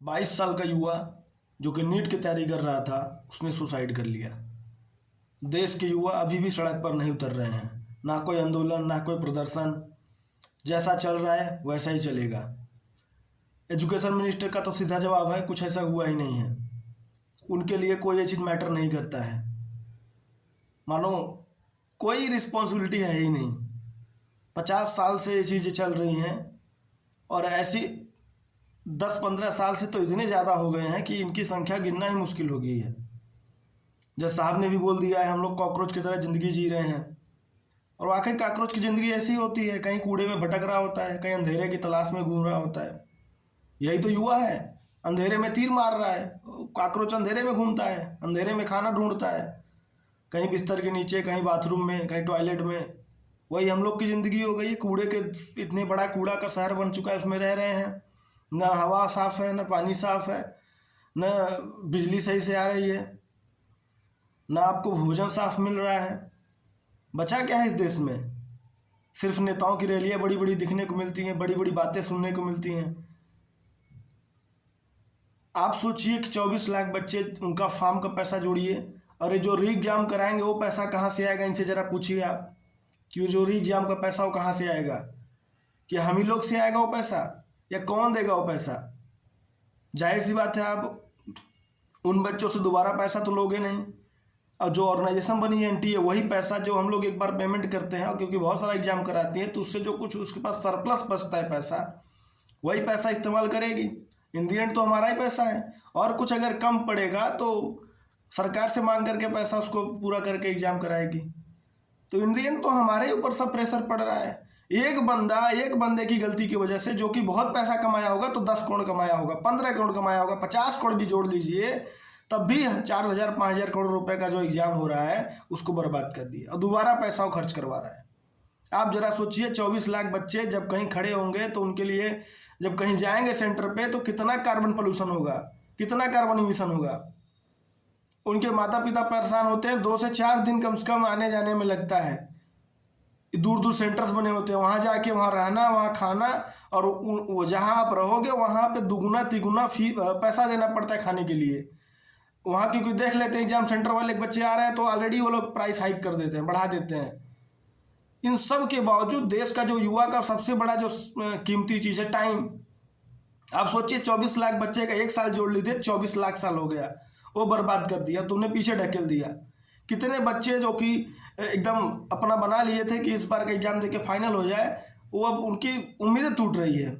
22 साल का युवा जो कि नीट की तैयारी कर रहा था, उसने सुसाइड कर लिया। देश के युवा अभी भी सड़क पर नहीं उतर रहे हैं। ना कोई आंदोलन, ना कोई प्रदर्शन। जैसा चल रहा है वैसा ही चलेगा। एजुकेशन मिनिस्टर का तो सीधा जवाब है, कुछ ऐसा हुआ ही नहीं है। उनके लिए कोई ये चीज़ मैटर नहीं करता है, मानो कोई रिस्पॉन्सिबिलिटी है ही नहीं। 50 साल से ये चीज़ें चल रही हैं और ऐसी 10-15 साल से तो इतने ज़्यादा हो गए हैं कि इनकी संख्या गिनना ही मुश्किल हो गई है। जज साहब ने भी बोल दिया है, हम लोग कॉकरोच की तरह ज़िंदगी जी रहे हैं। और वाकई कॉकरोच की ज़िंदगी ऐसी होती है, कहीं कूड़े में भटक रहा होता है, कहीं अंधेरे की तलाश में घूम रहा होता है। यही तो युवा है, अंधेरे में तीर मार रहा है। कॉकरोच अंधेरे में घूमता है, अंधेरे में खाना ढूंढता है, कहीं बिस्तर के नीचे, कहीं बाथरूम में, कहीं टॉयलेट में। वही हम लोग की ज़िंदगी हो गई है। कूड़े के इतने बड़ा कूड़ा का शहर बन चुका है, उसमें रह रहे हैं। ना हवा साफ़ है, ना पानी साफ़ है, ना बिजली सही से आ रही है, ना आपको भोजन साफ मिल रहा है। बचा क्या है इस देश में? सिर्फ नेताओं की रैलियाँ बड़ी बड़ी दिखने को मिलती हैं, बड़ी बड़ी बातें सुनने को मिलती हैं। आप सोचिए कि 24 लाख बच्चे, उनका फार्म का पैसा जोड़िए, और ये जो री एग्जाम कराएंगे वो पैसा कहाँ से आएगा? इनसे ज़रा पूछिए आप कि वो जो री एग्जाम का पैसा वो कहाँ से आएगा? क्या हम ही लोग से आएगा वो पैसा, या कौन देगा वो पैसा? जाहिर सी बात है, आप उन बच्चों से दोबारा पैसा तो लोगे नहीं। और जो ऑर्गेनाइजेशन बनी है एनटीए, वही पैसा जो हम लोग एक बार पेमेंट करते हैं, और क्योंकि बहुत सारा एग्जाम कराती है तो उससे जो कुछ उसके पास सरप्लस बचता है पैसा, वही पैसा इस्तेमाल करेगी। इन दी एंड तो हमारा ही पैसा है। और कुछ अगर कम पड़ेगा तो सरकार से मांग करके पैसा उसको पूरा करके एग्जाम कराएगी। तो इन दी एंड तो हमारे ही ऊपर सब प्रेशर पड़ रहा है। एक बंदे की गलती की वजह से, जो कि बहुत पैसा कमाया होगा, तो 10 करोड़ कमाया होगा, 15 करोड़ कमाया होगा, 50 करोड़ भी जोड़ लीजिए, तब भी 4,000-5,000 करोड़ रुपए का जो एग्जाम हो रहा है उसको बर्बाद कर दिया और दोबारा पैसा वो खर्च करवा रहा है। आप जरा सोचिए, 24 लाख बच्चे जब कहीं खड़े होंगे तो उनके लिए, जब कहीं जाएंगे सेंटर पे, तो कितना कार्बन पोल्यूशन होगा, कितना कार्बन इमिशन होगा। उनके माता पिता परेशान होते हैं, 2 से 4 दिन कम से कम आने जाने में लगता है। दूर दूर सेंटर्स बने होते हैं, वहाँ जाके वहाँ रहना, वहाँ खाना, और जहाँ आप रहोगे वहाँ पे दुगुना तिगुना पैसा देना पड़ता है खाने के लिए। वहाँ क्योंकि देख लेते हैं एग्जाम सेंटर वाले बच्चे आ रहे हैं तो ऑलरेडी वो लोग प्राइस हाइक कर देते हैं, बढ़ा देते हैं। इन सब के बावजूद देश का जो युवा का सबसे बड़ा जो कीमती चीज़ है, टाइम। आप सोचिए, 24 लाख बच्चे का 1 साल जोड़ लीजिए, 24 लाख साल हो गया, वो बर्बाद कर दिया, तुमने पीछे ढकेल दिया। कितने बच्चे जो कि एकदम अपना बना लिए थे कि इस बार का एग्जाम देके फाइनल हो जाए, वो अब उनकी उम्मीदें टूट रही है।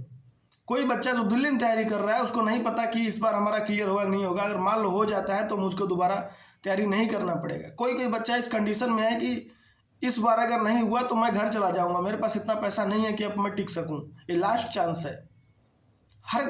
कोई बच्चा जो दिल्ली में तैयारी कर रहा है, उसको नहीं पता कि इस बार हमारा क्लियर होगा नहीं होगा। अगर मान लो हो जाता है तो मुझको दोबारा तैयारी नहीं करना पड़ेगा। कोई कोई बच्चा इस कंडीशन में है कि इस बार अगर नहीं हुआ तो मैं घर चला जाऊंगा, मेरे पास इतना पैसा नहीं है कि अब मैं टिक सकूं। ये लास्ट चांस है। हर कोई